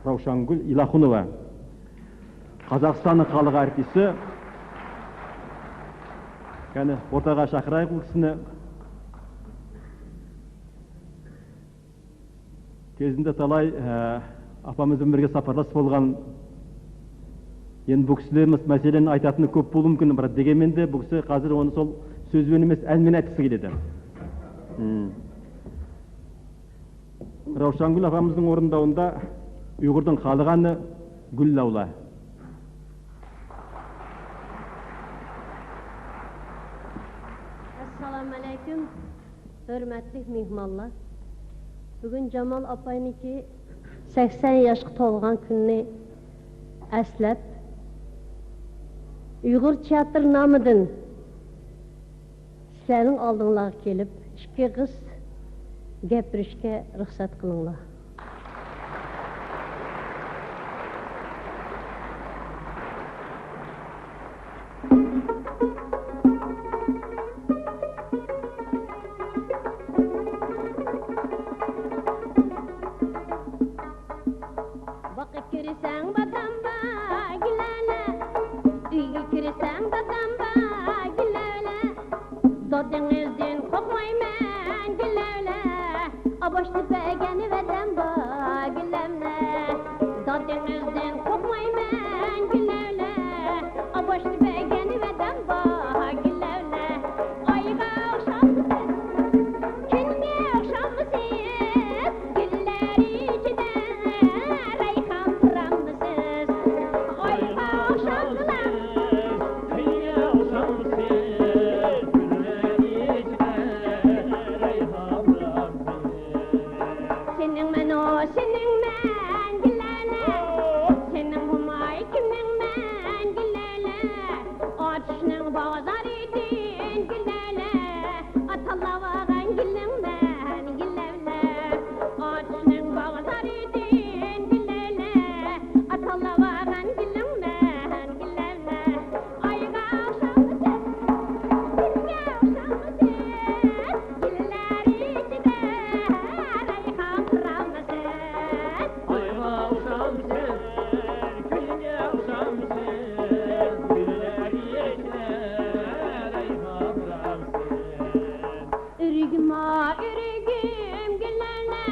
Раушангүл Илахунова. Қазақстанның халық артисі. Кәне ортаға шақырайық бұл кісіні. Кезінде талай апамызбен бірге сапарлас болған. Енді бұл кісілеріміз мәселені айтатыны көп болуы мүмкін, бірақ дегенмен де бұл кісі қазір оны сол сөзбен емес әнмен айтқысы келеді. Раушангүл апамыздың орындауында ұйғырдың халық әні Гүл лаула. Assalamu alaikum, hürmetli mihmanlar. Bugün Cemal apayınki 80 yaşlı tolgan gününü əslep, Uyghur teatr namıdın sizlerin aldığınlar gelip, iki kız gepirişke ruhsat kılınlar. Vakit girsen batamba gilele, uyga girsen batamba gilele, dodingizden korkmayman gilele, aboştu begeni vedamba gilele, dodingizden korkmayman gilele, aboştu begeni vedamba gilele, ayga akşamısın, günge akşamısın, gilleri içinde reyhan pıramısız, ayga akşamısın, günge akşamısın, gilleri içinde reyhan pıramısız. Senin men gilele, senin bu may kimnin men gilele, atışının bağzar edin gilele, atallavağın gilin men gilele, atışının bağzar edin gilele, atallavağın gilin men gilele, ayga akşamısın, günge akşamısın, gilleri içinde reyhan pıramısın. Ayva uşamsın, günge uşamsın, gülleri içine reyha bıraksın. Ürgüm güllerle,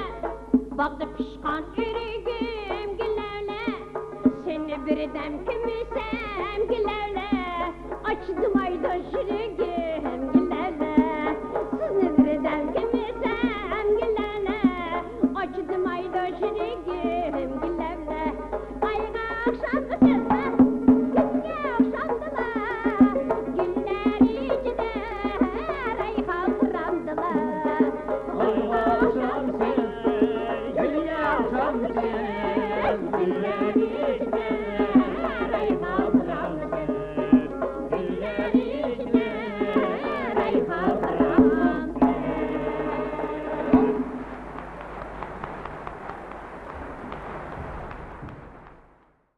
bagdı pişkan ürgüm güllerle, seni bir dem kimisem güllerle, açdım ayda şürgüm güllerle, sizni bir dem kimisem güllerle, açdım ayda şürgüm güllerle, ayga akşamdısın, günge akşamdılar, günleri içinde reyhan pıramdılar. Ayva uşamsın, günge uşamsın, gülleri